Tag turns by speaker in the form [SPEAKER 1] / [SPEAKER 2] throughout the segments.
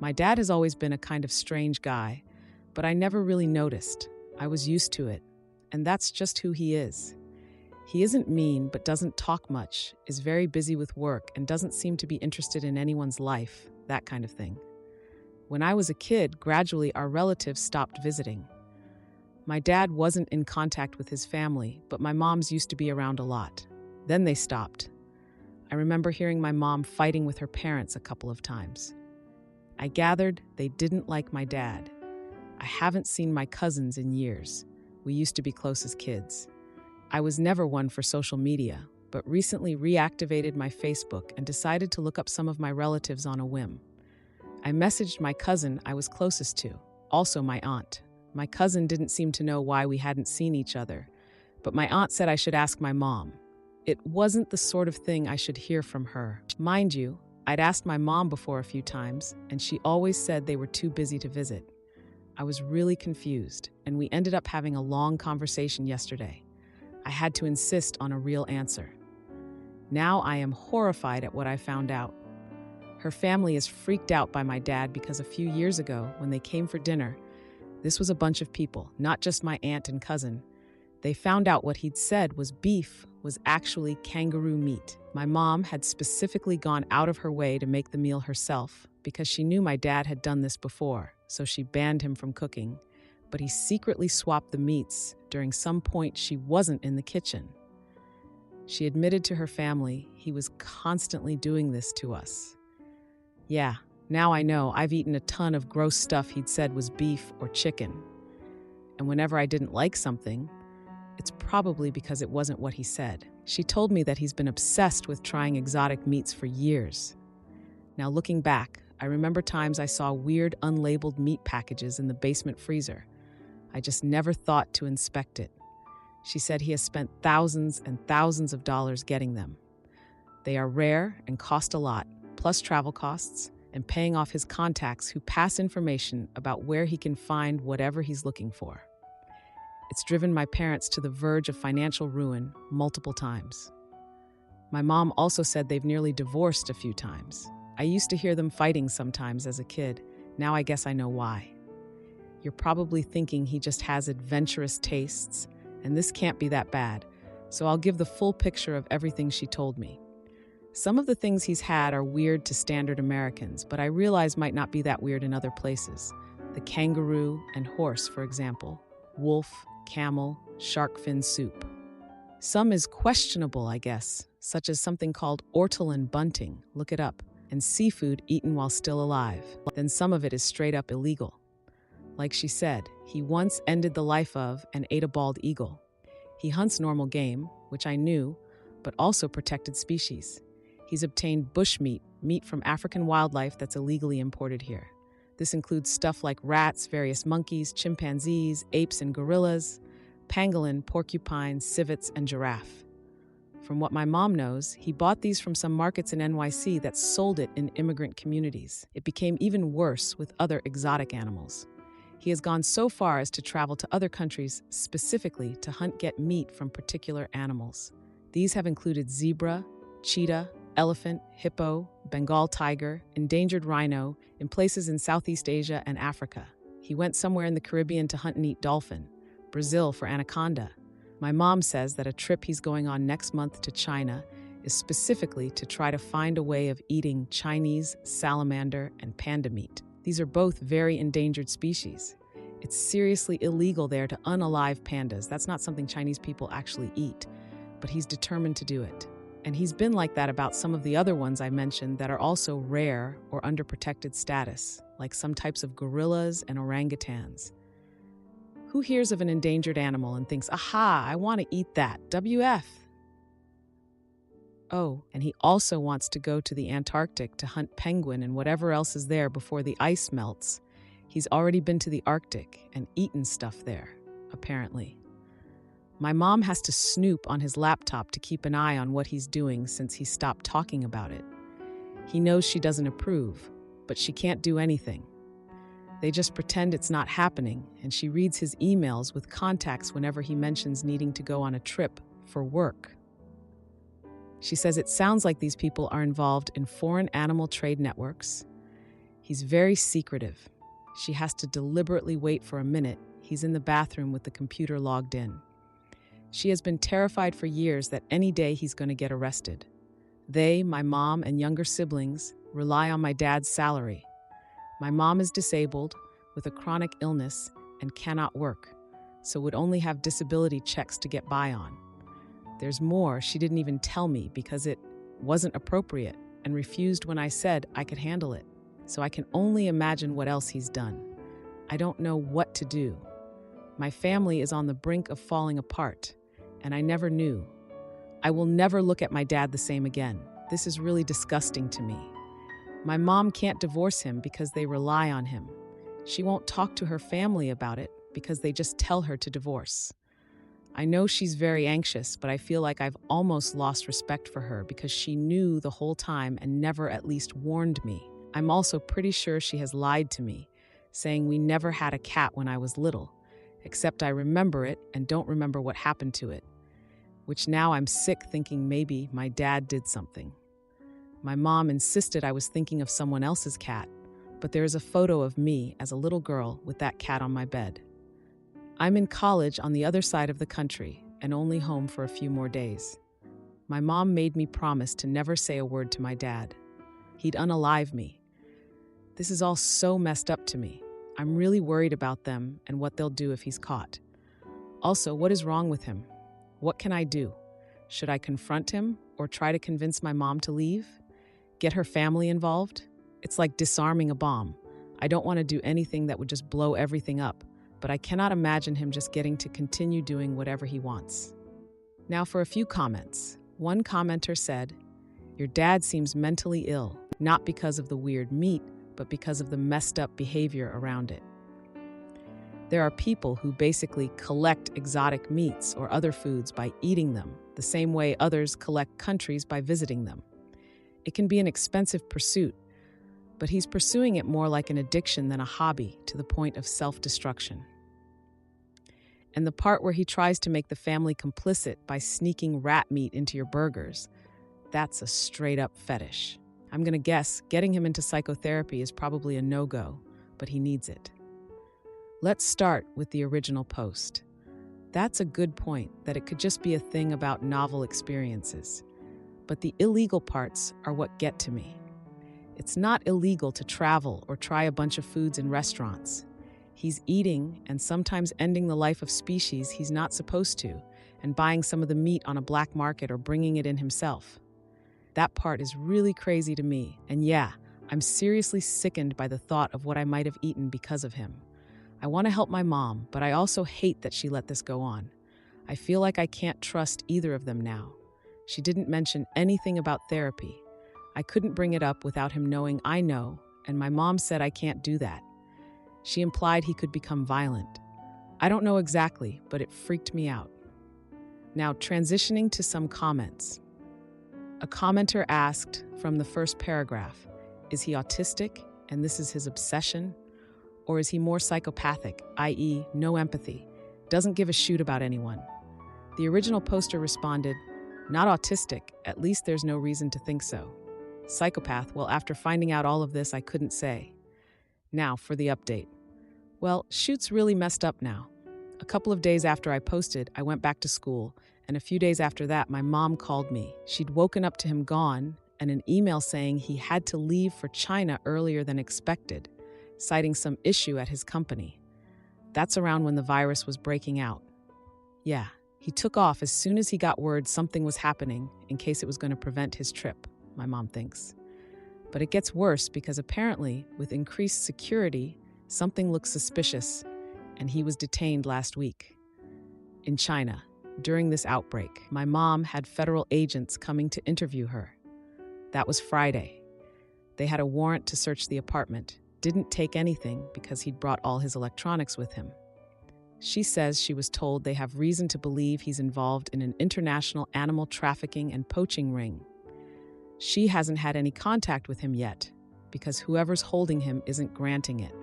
[SPEAKER 1] My dad has always been a kind of strange guy, but I never really noticed. I was used to it, and that's just who he is. He isn't mean, but doesn't talk much, is very busy with work, and doesn't seem to be interested in anyone's life, that kind of thing. When I was a kid, gradually our relatives stopped visiting. My dad wasn't in contact with his family, but my mom's used to be around a lot. Then they stopped. I remember hearing my mom fighting with her parents a couple of times. I gathered they didn't like my dad. I haven't seen my cousins in years. We used to be close as kids. I was never one for social media, but recently reactivated my Facebook and decided to look up some of my relatives on a whim. I messaged my cousin I was closest to, also my aunt. My cousin didn't seem to know why we hadn't seen each other, but my aunt said I should ask my mom. It wasn't the sort of thing I should hear from her. Mind you, I'd asked my mom before a few times, and she always said they were too busy to visit. I was really confused, and we ended up having a long conversation yesterday. I had to insist on a real answer. Now I am horrified at what I found out. Her family is freaked out by my dad because a few years ago, when they came for dinner, this was a bunch of people, not just my aunt and cousin. They found out what he'd said was beef was actually kangaroo meat. My mom had specifically gone out of her way to make the meal herself because she knew my dad had done this before, so she banned him from cooking. But he secretly swapped the meats during some point she wasn't in the kitchen. She admitted to her family he was constantly doing this to us. Yeah, now I know I've eaten a ton of gross stuff he'd said was beef or chicken. And whenever I didn't like something, it's probably because it wasn't what he said. She told me that he's been obsessed with trying exotic meats for years. Now looking back, I remember times I saw weird unlabeled meat packages in the basement freezer. I just never thought to inspect it. She said he has spent thousands and thousands of dollars getting them. They are rare and cost a lot, plus travel costs, and paying off his contacts who pass information about where he can find whatever he's looking for. It's driven my parents to the verge of financial ruin multiple times. My mom also said they've nearly divorced a few times. I used to hear them fighting sometimes as a kid. Now I guess I know why. You're probably thinking he just has adventurous tastes, and this can't be that bad, so I'll give the full picture of everything she told me. Some of the things he's had are weird to standard Americans, but I realize might not be that weird in other places. The kangaroo and horse, for example. Wolf, camel, shark fin soup. Some is questionable, I guess, such as something called ortolan bunting, look it up, and seafood eaten while still alive. Then some of it is straight up illegal. Like she said, he once ended the life of and ate a bald eagle. He hunts normal game, which I knew, but also protected species. He's obtained bushmeat, meat from African wildlife that's illegally imported here. This includes stuff like rats, various monkeys, chimpanzees, apes and gorillas, pangolin, porcupine, civets, and giraffe. From what my mom knows, he bought these from some markets in NYC that sold it in immigrant communities. It became even worse with other exotic animals. He has gone so far as to travel to other countries specifically to get meat from particular animals. These have included zebra, cheetah, elephant, hippo, Bengal tiger, endangered rhino in places in Southeast Asia and Africa. He went somewhere in the Caribbean to hunt and eat dolphin, Brazil for anaconda. My mom says that a trip he's going on next month to China is specifically to try to find a way of eating Chinese salamander and panda meat. These are both very endangered species. It's seriously illegal there to unalive pandas. That's not something Chinese people actually eat, but he's determined to do it. And he's been like that about some of the other ones I mentioned that are also rare or under protected status, like some types of gorillas and orangutans. Who hears of an endangered animal and thinks, aha, I want to eat that, WF? Oh, and he also wants to go to the Antarctic to hunt penguin and whatever else is there before the ice melts. He's already been to the Arctic and eaten stuff there, apparently. My mom has to snoop on his laptop to keep an eye on what he's doing since he stopped talking about it. He knows she doesn't approve, but she can't do anything. They just pretend it's not happening, and she reads his emails with contacts whenever he mentions needing to go on a trip for work. She says it sounds like these people are involved in foreign animal trade networks. He's very secretive. She has to deliberately wait for a minute. He's in the bathroom with the computer logged in. She has been terrified for years that any day he's going to get arrested. They, my mom and younger siblings, rely on my dad's salary. My mom is disabled with a chronic illness and cannot work, so would only have disability checks to get by on. There's more she didn't even tell me because it wasn't appropriate and refused when I said I could handle it. So I can only imagine what else he's done. I don't know what to do. My family is on the brink of falling apart, and I never knew. I will never look at my dad the same again. This is really disgusting to me. My mom can't divorce him because they rely on him. She won't talk to her family about it because they just tell her to divorce. I know she's very anxious, but I feel like I've almost lost respect for her because she knew the whole time and never at least warned me. I'm also pretty sure she has lied to me, saying we never had a cat when I was little, except I remember it and don't remember what happened to it, which now I'm sick thinking maybe my dad did something. My mom insisted I was thinking of someone else's cat, but there is a photo of me as a little girl with that cat on my bed. I'm in college on the other side of the country and only home for a few more days. My mom made me promise to never say a word to my dad. He'd unalive me. This is all so messed up to me. I'm really worried about them and what they'll do if he's caught. Also, what is wrong with him? What can I do? Should I confront him or try to convince my mom to leave? Get her family involved? It's like disarming a bomb. I don't want to do anything that would just blow everything up, but I cannot imagine him just getting to continue doing whatever he wants. Now for a few comments. One commenter said, "Your dad seems mentally ill, not because of the weird meat, but because of the messed up behavior around it." There are people who basically collect exotic meats or other foods by eating them, the same way others collect countries by visiting them. It can be an expensive pursuit, but he's pursuing it more like an addiction than a hobby, to the point of self-destruction. And the part where he tries to make the family complicit by sneaking rat meat into your burgers, that's a straight-up fetish. I'm going to guess getting him into psychotherapy is probably a no-go, but he needs it. Let's start with the original post. That's a good point, that it could just be a thing about novel experiences. But the illegal parts are what get to me. It's not illegal to travel or try a bunch of foods in restaurants. He's eating and sometimes ending the life of species he's not supposed to, and buying some of the meat on a black market or bringing it in himself. That part is really crazy to me, and yeah, I'm seriously sickened by the thought of what I might have eaten because of him. I want to help my mom, but I also hate that she let this go on. I feel like I can't trust either of them now. She didn't mention anything about therapy. I couldn't bring it up without him knowing I know, and my mom said I can't do that. She implied he could become violent. I don't know exactly, but it freaked me out. Now, transitioning to some comments. A commenter asked from the first paragraph, is he autistic and this is his obsession? Or is he more psychopathic, i.e., no empathy, doesn't give a shoot about anyone? The original poster responded, not autistic, at least there's no reason to think so. Psychopath, well, after finding out all of this, I couldn't say. Now, for the update. Well, shoot's really messed up now. A couple of days after I posted, I went back to school, and a few days after that, my mom called me. She'd woken up to him gone, and an email saying he had to leave for China earlier than expected, citing some issue at his company. That's around when the virus was breaking out. Yeah, he took off as soon as he got word something was happening in case it was going to prevent his trip, my mom thinks. But it gets worse because apparently, with increased security, something looks suspicious, and he was detained last week. In China, during this outbreak, my mom had federal agents coming to interview her. That was Friday. They had a warrant to search the apartment, didn't take anything because he'd brought all his electronics with him. She says she was told they have reason to believe he's involved in an international animal trafficking and poaching ring. She hasn't had any contact with him yet because whoever's holding him isn't granting it.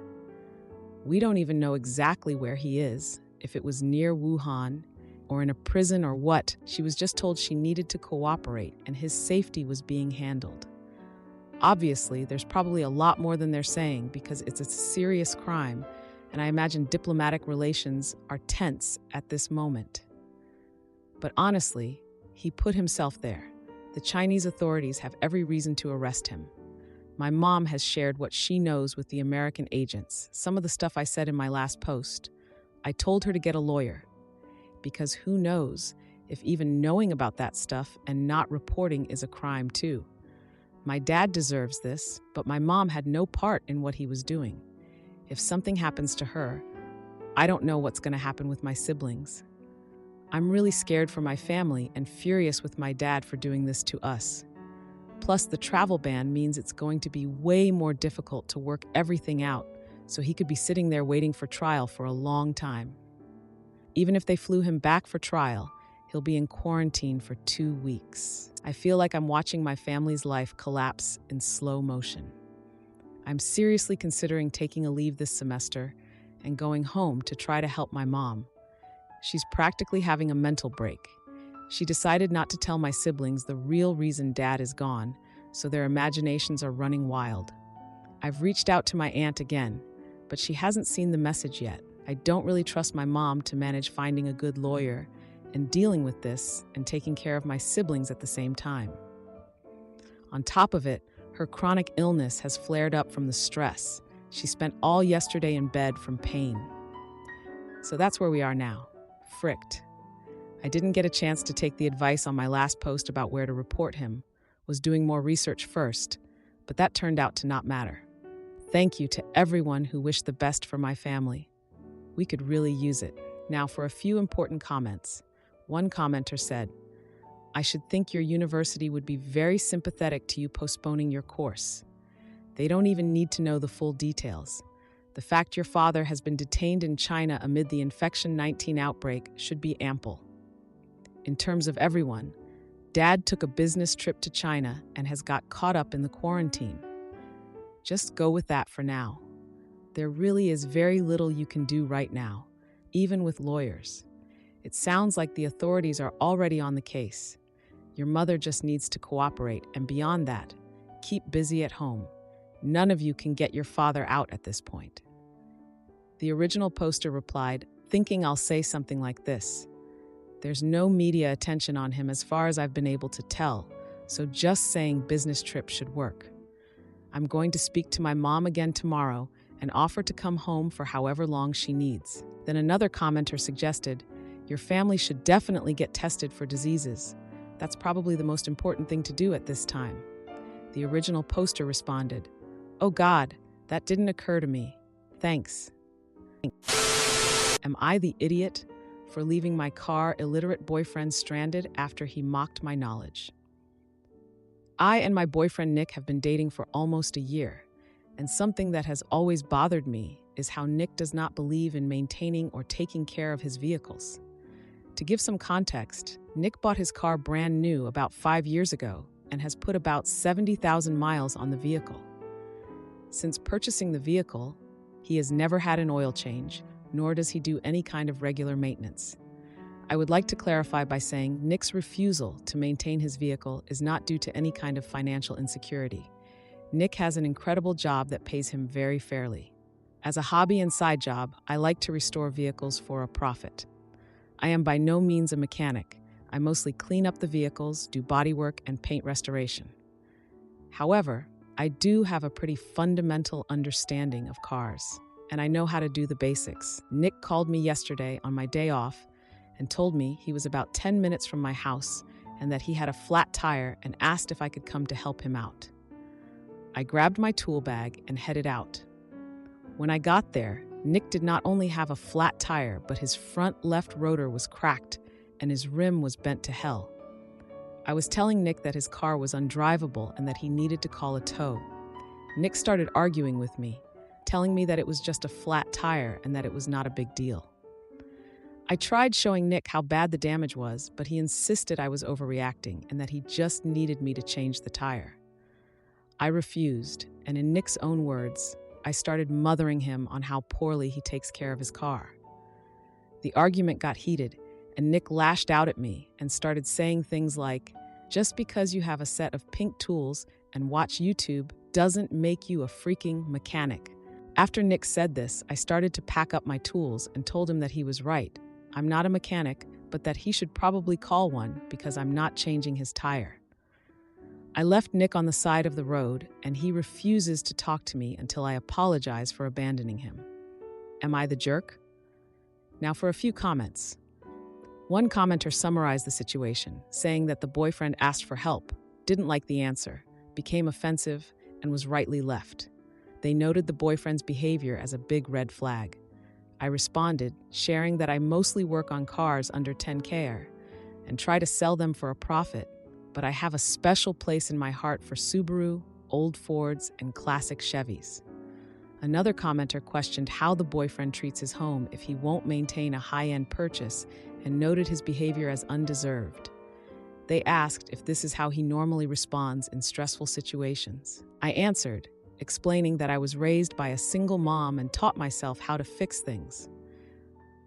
[SPEAKER 1] We don't even know exactly where he is, if it was near Wuhan or in a prison or what. She was just told she needed to cooperate and his safety was being handled. Obviously, there's probably a lot more than they're saying because it's a serious crime, and I imagine diplomatic relations are tense at this moment. But honestly, he put himself there. The Chinese authorities have every reason to arrest him. My mom has shared what she knows with the American agents, some of the stuff I said in my last post. I told her to get a lawyer, because who knows if even knowing about that stuff and not reporting is a crime too. My dad deserves this, but my mom had no part in what he was doing. If something happens to her, I don't know what's going to happen with my siblings. I'm really scared for my family and furious with my dad for doing this to us. Plus, the travel ban means it's going to be way more difficult to work everything out, so he could be sitting there waiting for trial for a long time. Even if they flew him back for trial, he'll be in quarantine for 2 weeks. I feel like I'm watching my family's life collapse in slow motion. I'm seriously considering taking a leave this semester and going home to try to help my mom. She's practically having a mental break. She decided not to tell my siblings the real reason Dad is gone, so their imaginations are running wild. I've reached out to my aunt again, but she hasn't seen the message yet. I don't really trust my mom to manage finding a good lawyer and dealing with this and taking care of my siblings at the same time. On top of it, her chronic illness has flared up from the stress. She spent all yesterday in bed from pain. So that's where we are now. Fricked. I didn't get a chance to take the advice on my last post about where to report him, was doing more research first, but that turned out to not matter. Thank you to everyone who wished the best for my family. We could really use it. Now for a few important comments. One commenter said, I should think your university would be very sympathetic to you postponing your course. They don't even need to know the full details. The fact your father has been detained in China amid the infection 19 outbreak should be ample. In terms of everyone, Dad took a business trip to China and has got caught up in the quarantine. Just go with that for now. There really is very little you can do right now, even with lawyers. It sounds like the authorities are already on the case. Your mother just needs to cooperate, and beyond that, keep busy at home. None of you can get your father out at this point. The original poster replied, thinking I'll say something like this. There's no media attention on him as far as I've been able to tell, so just saying business trip should work. I'm going to speak to my mom again tomorrow and offer to come home for however long she needs. Then another commenter suggested, your family should definitely get tested for diseases. That's probably the most important thing to do at this time. The original poster responded, oh God, that didn't occur to me. Thanks. Am I the idiot for leaving my illiterate boyfriend stranded after he mocked my knowledge? I and my boyfriend Nick have been dating for almost a year, and something that has always bothered me is how Nick does not believe in maintaining or taking care of his vehicles. To give some context, Nick bought his car brand new about 5 years ago and has put about 70,000 miles on the vehicle. Since purchasing the vehicle, he has never had an oil change, nor does he do any kind of regular maintenance. I would like to clarify by saying Nick's refusal to maintain his vehicle is not due to any kind of financial insecurity. Nick has an incredible job that pays him very fairly. As a hobby and side job, I like to restore vehicles for a profit. I am by no means a mechanic. I mostly clean up the vehicles, do bodywork, and paint restoration. However, I do have a pretty fundamental understanding of cars, and I know how to do the basics. Nick called me yesterday on my day off and told me he was about 10 minutes from my house and that he had a flat tire and asked if I could come to help him out. I grabbed my tool bag and headed out. When I got there, Nick did not only have a flat tire, but his front left rotor was cracked and his rim was bent to hell. I was telling Nick that his car was undrivable and that he needed to call a tow. Nick started arguing with me, telling me that it was just a flat tire and that it was not a big deal. I tried showing Nick how bad the damage was, but he insisted I was overreacting and that he just needed me to change the tire. I refused, and in Nick's own words, I started mothering him on how poorly he takes care of his car. The argument got heated, and Nick lashed out at me and started saying things like, just because you have a set of pink tools and watch YouTube doesn't make you a freaking mechanic. After Nick said this, I started to pack up my tools and told him that he was right. I'm not a mechanic, but that he should probably call one because I'm not changing his tire. I left Nick on the side of the road, and he refuses to talk to me until I apologize for abandoning him. Am I the jerk? Now for a few comments. One commenter summarized the situation, saying that the boyfriend asked for help, didn't like the answer, became offensive, and was rightly left. They noted the boyfriend's behavior as a big red flag. I responded, sharing that I mostly work on cars under 10K and try to sell them for a profit, but I have a special place in my heart for Subaru, old Fords, and classic Chevys. Another commenter questioned how the boyfriend treats his home if he won't maintain a high-end purchase and noted his behavior as undeserved. They asked if this is how he normally responds in stressful situations. I answered, explaining that I was raised by a single mom and taught myself how to fix things.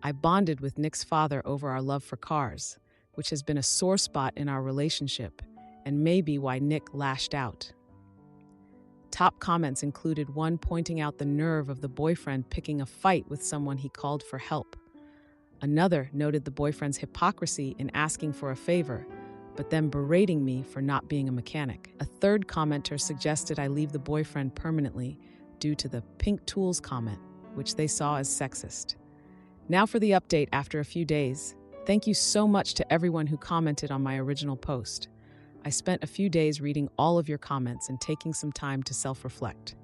[SPEAKER 1] I bonded with Nick's father over our love for cars, which has been a sore spot in our relationship and may be why Nick lashed out. Top comments included one pointing out the nerve of the boyfriend picking a fight with someone he called for help. Another noted the boyfriend's hypocrisy in asking for a favor, but then berating me for not being a mechanic. A third commenter suggested I leave the boyfriend permanently due to the pink tools comment, which they saw as sexist. Now for the update after a few days. Thank you so much to everyone who commented on my original post. I spent a few days reading all of your comments and taking some time to self-reflect.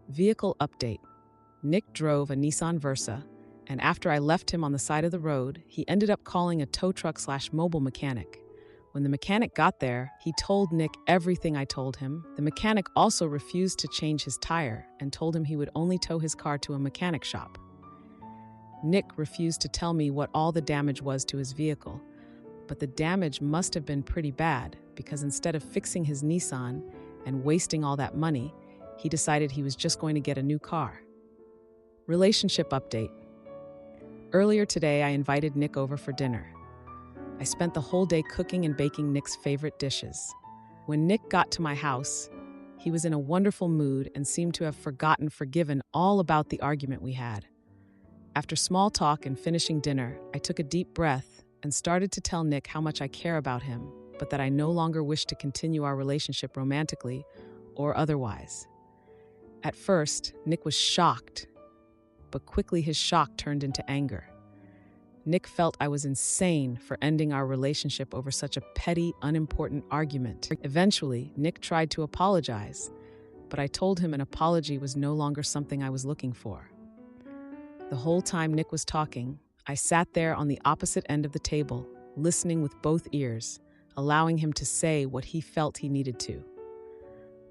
[SPEAKER 1] Vehicle update. Nick drove a Nissan Versa, and after I left him on the side of the road, he ended up calling a tow truck/mobile mechanic. When the mechanic got there, he told Nick everything I told him. The mechanic also refused to change his tire and told him he would only tow his car to a mechanic shop. Nick refused to tell me what all the damage was to his vehicle, but the damage must have been pretty bad because instead of fixing his Nissan and wasting all that money, he decided he was just going to get a new car. Relationship update. Earlier today, I invited Nick over for dinner. I spent the whole day cooking and baking Nick's favorite dishes. When Nick got to my house, he was in a wonderful mood and seemed to have forgiven all about the argument we had. After small talk and finishing dinner, I took a deep breath and started to tell Nick how much I care about him, but that I no longer wish to continue our relationship romantically or otherwise. At first, Nick was shocked, but quickly his shock turned into anger. Nick felt I was insane for ending our relationship over such a petty, unimportant argument. Eventually, Nick tried to apologize, but I told him an apology was no longer something I was looking for. The whole time Nick was talking, I sat there on the opposite end of the table, listening with both ears, allowing him to say what he felt he needed to.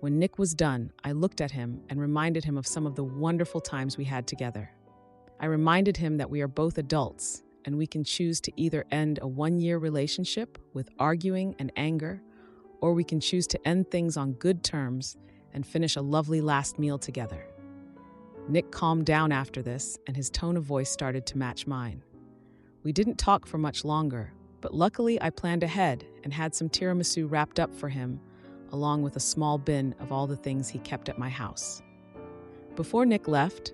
[SPEAKER 1] When Nick was done, I looked at him and reminded him of some of the wonderful times we had together. I reminded him that we are both adults, and we can choose to either end a one-year relationship with arguing and anger, or we can choose to end things on good terms and finish a lovely last meal together. Nick calmed down after this, and his tone of voice started to match mine. We didn't talk for much longer, but luckily I planned ahead and had some tiramisu wrapped up for him, along with a small bin of all the things he kept at my house. Before Nick left,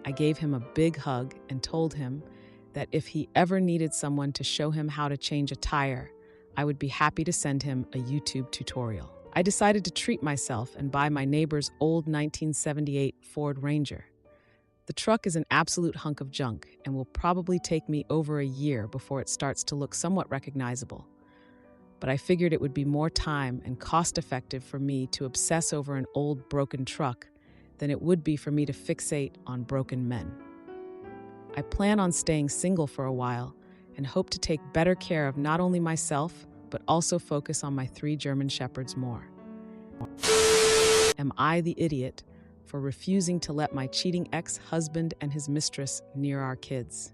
[SPEAKER 1] I gave him a big hug and told him that if he ever needed someone to show him how to change a tire, I would be happy to send him a YouTube tutorial. I decided to treat myself and buy my neighbor's old 1978 Ford Ranger. The truck is an absolute hunk of junk and will probably take me over a year before it starts to look somewhat recognizable. But I figured it would be more time and cost-effective for me to obsess over an old broken truck than it would be for me to fixate on broken men. I plan on staying single for a while and hope to take better care of not only myself, but also focus on my 3 German Shepherds more. Am I the idiot for refusing to let my cheating ex-husband and his mistress near our kids?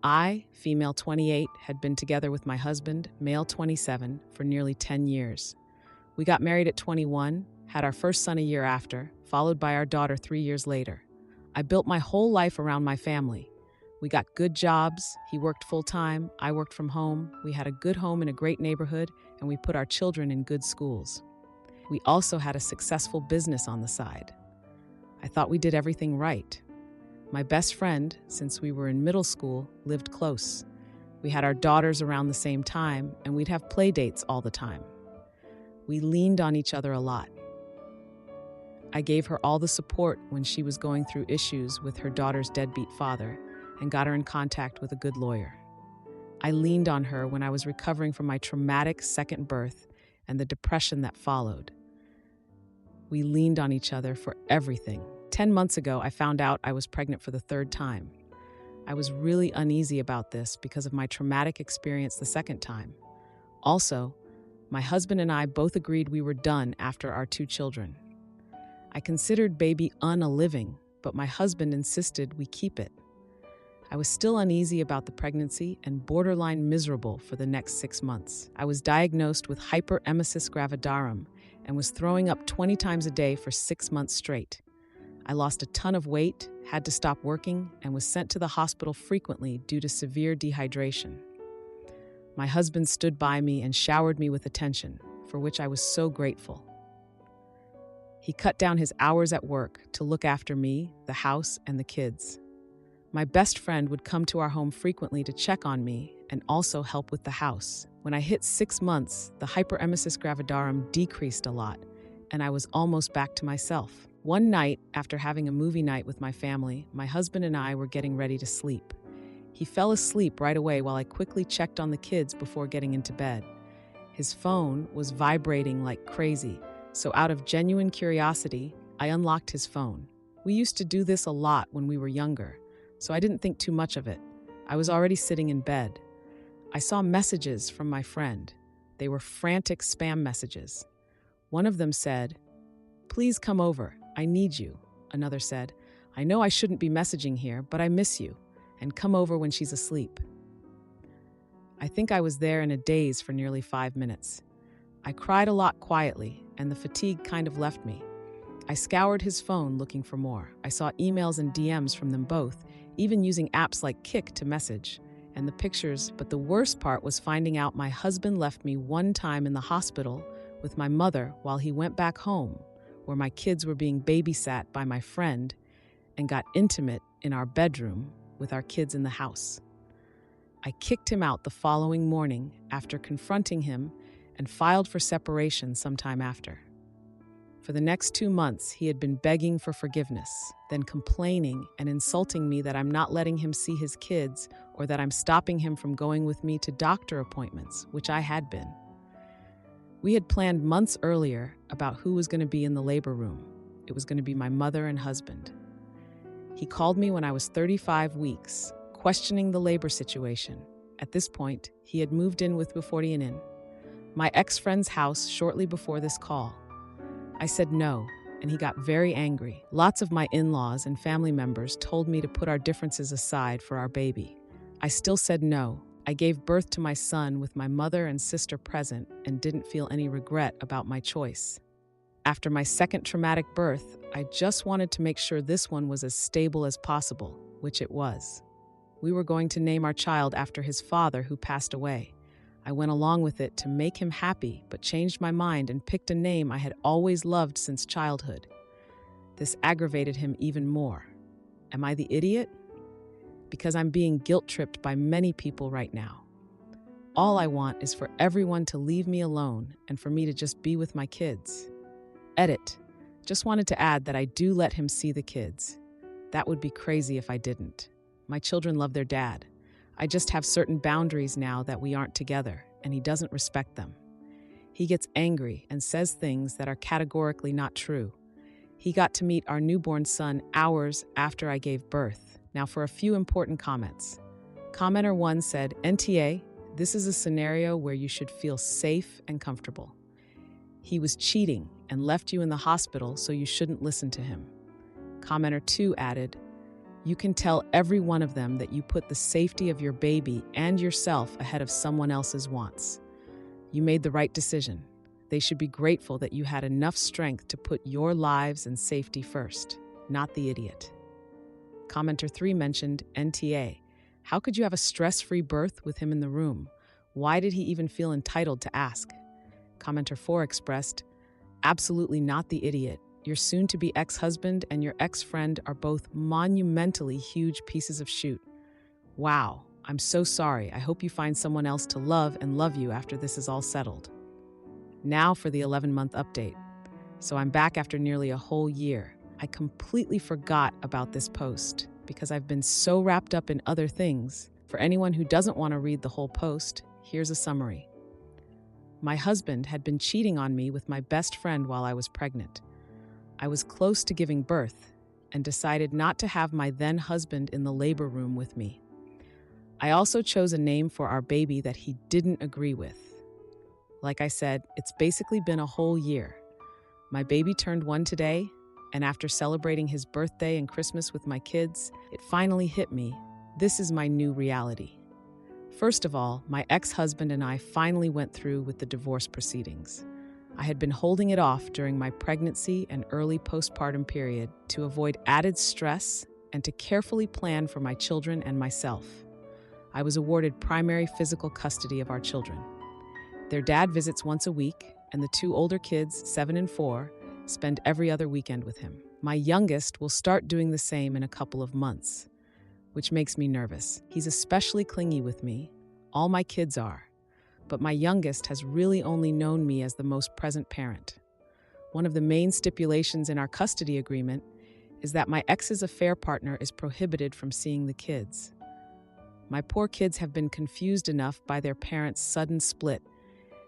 [SPEAKER 1] I, female 28, had been together with my husband, male 27, for nearly 10 years. We got married at 21, had our first son a year after, followed by our daughter 3 years later. I built my whole life around my family. We got good jobs, he worked full-time, I worked from home, we had a good home in a great neighborhood, and we put our children in good schools. We also had a successful business on the side. I thought we did everything right. My best friend, since we were in middle school, lived close. We had our daughters around the same time, and we'd have play dates all the time. We leaned on each other a lot. I gave her all the support when she was going through issues with her daughter's deadbeat father and got her in contact with a good lawyer. I leaned on her when I was recovering from my traumatic second birth and the depression that followed. We leaned on each other for everything. 10 months ago, I found out I was pregnant for the third time. I was really uneasy about this because of my traumatic experience the second time. Also, my husband and I both agreed we were done after our 2 children. I considered baby a living, but my husband insisted we keep it. I was still uneasy about the pregnancy and borderline miserable for the next 6 months. I was diagnosed with hyperemesis gravidarum and was throwing up 20 times a day for 6 months straight. I lost a ton of weight, had to stop working, and was sent to the hospital frequently due to severe dehydration. My husband stood by me and showered me with attention, for which I was so grateful. He cut down his hours at work to look after me, the house, and the kids. My best friend would come to our home frequently to check on me and also help with the house. When I hit 6 months, the hyperemesis gravidarum decreased a lot, and I was almost back to myself. One night, after having a movie night with my family, my husband and I were getting ready to sleep. He fell asleep right away while I quickly checked on the kids before getting into bed. His phone was vibrating like crazy, so out of genuine curiosity, I unlocked his phone. We used to do this a lot when we were younger, so I didn't think too much of it. I was already sitting in bed. I saw messages from my friend. They were frantic spam messages. One of them said, "Please come over. I need you." Another said, "I know I shouldn't be messaging here, but I miss you, and come over when she's asleep." I think I was there in a daze for nearly 5 minutes. I cried a lot quietly, and the fatigue kind of left me. I scoured his phone looking for more. I saw emails and DMs from them both, even using apps like Kik to message, and the pictures, but the worst part was finding out my husband left me one time in the hospital with my mother while he went back home, where my kids were being babysat by my friend, and got intimate in our bedroom with our kids in the house. I kicked him out the following morning after confronting him and filed for separation sometime after. For the next 2 months, he had been begging for forgiveness, then complaining and insulting me that I'm not letting him see his kids or that I'm stopping him from going with me to doctor appointments, which I had been. We had planned months earlier about who was going to be in the labor room. It was going to be my mother and husband. He called me when I was 35 weeks, questioning the labor situation. At this point, he had moved in with Beforianin, my ex-friend's house, shortly before this call. I said no, and he got very angry. Lots of my in-laws and family members told me to put our differences aside for our baby. I still said no. I gave birth to my son with my mother and sister present and didn't feel any regret about my choice. After my second traumatic birth, I just wanted to make sure this one was as stable as possible, which it was. We were going to name our child after his father, who passed away. I went along with it to make him happy, but changed my mind and picked a name I had always loved since childhood. This aggravated him even more. Am I the idiot? Because I'm being guilt-tripped by many people right now. All I want is for everyone to leave me alone and for me to just be with my kids. Edit. Just wanted to add that I do let him see the kids. That would be crazy if I didn't. My children love their dad. I just have certain boundaries now that we aren't together, and he doesn't respect them. He gets angry and says things that are categorically not true. He got to meet our newborn son hours after I gave birth. Now for a few important comments. Commenter 1 said, "NTA, this is a scenario where you should feel safe and comfortable. He was cheating and left you in the hospital, so you shouldn't listen to him." Commenter 2 added, "You can tell every one of them that you put the safety of your baby and yourself ahead of someone else's wants. You made the right decision. They should be grateful that you had enough strength to put your lives and safety first, not the idiot." Commenter 3 mentioned, "NTA, how could you have a stress-free birth with him in the room? Why did he even feel entitled to ask? Commenter 4 expressed, absolutely not the idiot. Your soon-to-be ex-husband and your ex-friend are both monumentally huge pieces of shoot. Wow, I'm so sorry. I hope you find someone else to love and love you after this is all settled. Now for the 11-month update. So I'm back after nearly a whole year. I completely forgot about this post because I've been so wrapped up in other things. For anyone who doesn't want to read the whole post, here's a summary. My husband had been cheating on me with my best friend while I was pregnant. I was close to giving birth and decided not to have my then husband in the labor room with me. I also chose a name for our baby that he didn't agree with. Like I said, it's basically been a whole year. My baby turned 1 today, and after celebrating his birthday and Christmas with my kids, it finally hit me. This is my new reality. First of all, my ex-husband and I finally went through with the divorce proceedings. I had been holding it off during my pregnancy and early postpartum period to avoid added stress and to carefully plan for my children and myself. I was awarded primary physical custody of our children. Their dad visits once a week, and the 2 older kids, 7 and 4, spend every other weekend with him. My youngest will start doing the same in a couple of months, which makes me nervous. He's especially clingy with me. All my kids are. But my youngest has really only known me as the most present parent. One of the main stipulations in our custody agreement is that my ex's affair partner is prohibited from seeing the kids. My poor kids have been confused enough by their parents' sudden split,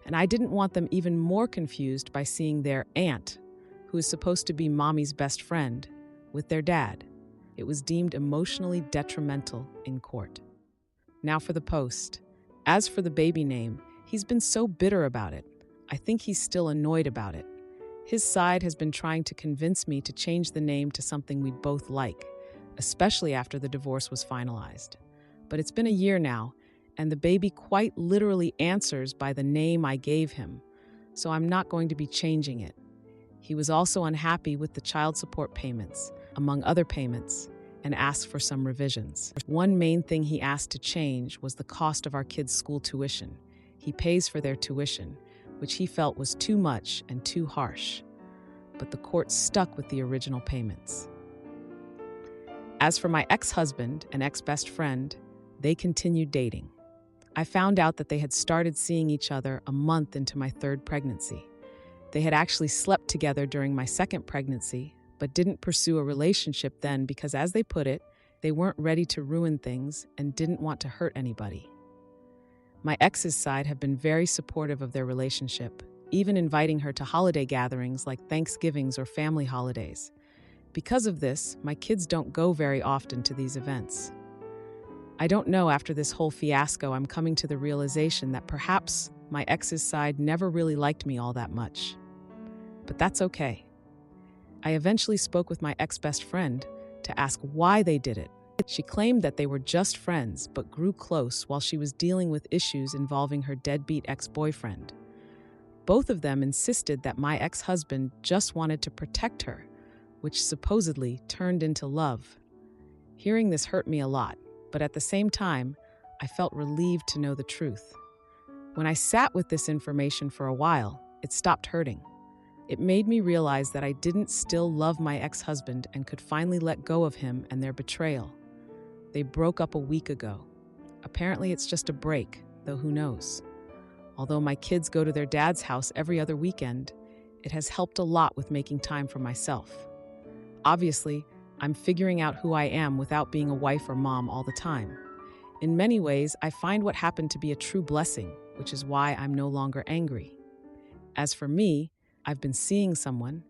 [SPEAKER 1] and I didn't want them even more confused by seeing their aunt, who is supposed to be mommy's best friend, with their dad. It was deemed emotionally detrimental in court. Now for the post. As for the baby name, he's been so bitter about it. I think he's still annoyed about it. His side has been trying to convince me to change the name to something we'd both like, especially after the divorce was finalized. But it's been a year now, and the baby quite literally answers by the name I gave him, so I'm not going to be changing it. He was also unhappy with the child support payments, among other payments, and asked for some revisions. One main thing he asked to change was the cost of our kids' school tuition. He pays for their tuition, which he felt was too much and too harsh. But the court stuck with the original payments. As for my ex-husband and ex-best friend, they continued dating. I found out that they had started seeing each other a month into my 3rd pregnancy. They had actually slept together during my 2nd pregnancy, but didn't pursue a relationship then because, as they put it, they weren't ready to ruin things and didn't want to hurt anybody. My ex's side have been very supportive of their relationship, even inviting her to holiday gatherings like Thanksgivings or family holidays. Because of this, my kids don't go very often to these events. I don't know, after this whole fiasco, I'm coming to the realization that perhaps my ex's side never really liked me all that much. But that's okay. I eventually spoke with my ex-best friend to ask why they did it. She claimed that they were just friends but grew close while she was dealing with issues involving her deadbeat ex-boyfriend. Both of them insisted that my ex-husband just wanted to protect her, which supposedly turned into love. Hearing this hurt me a lot, but at the same time, I felt relieved to know the truth. When I sat with this information for a while, it stopped hurting. It made me realize that I didn't still love my ex-husband and could finally let go of him and their betrayal. They broke up a week ago. Apparently it's just a break, though who knows. Although my kids go to their dad's house every other weekend, it has helped a lot with making time for myself. Obviously, I'm figuring out who I am without being a wife or mom all the time. In many ways, I find what happened to be a true blessing, which is why I'm no longer angry. As for me, I've been seeing someone.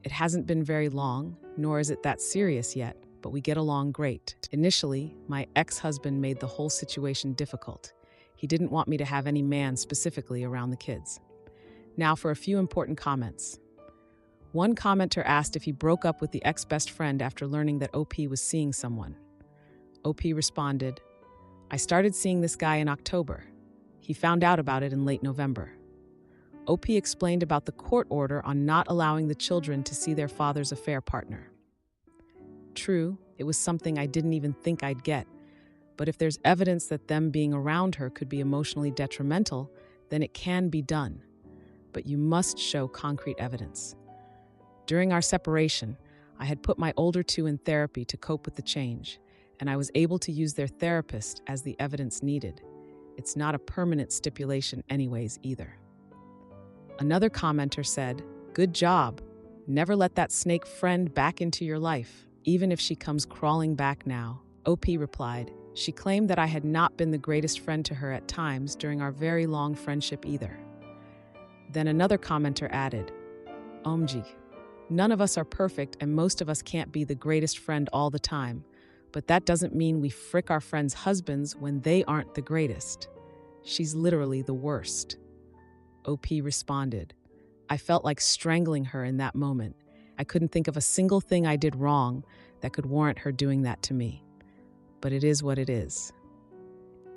[SPEAKER 1] It hasn't been very long, nor is it that serious yet, but we get along great. Initially, my ex-husband made the whole situation difficult. He didn't want me to have any man specifically around the kids. Now for a few important comments. One commenter asked if he broke up with the ex-best friend after learning that OP was seeing someone. OP responded, "I started seeing this guy in October. He found out about it in late November." OP explained about the court order on not allowing the children to see their father's affair partner. True, it was something I didn't even think I'd get, but if there's evidence that them being around her could be emotionally detrimental, then it can be done. but you must show concrete evidence. During our separation, I had put my older two in therapy to cope with the change, and I was able to use their therapist as the evidence needed. It's not a permanent stipulation anyways either. Another commenter said, "Good job. Never let that snake friend back into your life, even if she comes crawling back now." OP replied, "She claimed that I had not been the greatest friend to her at times during our very long friendship either." Then another commenter added, "OMG. None of us are perfect and most of us can't be the greatest friend all the time, but that doesn't mean we frick our friends' husbands when they aren't the greatest. She's literally the worst." OP responded, "I felt like strangling her in that moment. I couldn't think of a single thing I did wrong that could warrant her doing that to me. But it is what it is."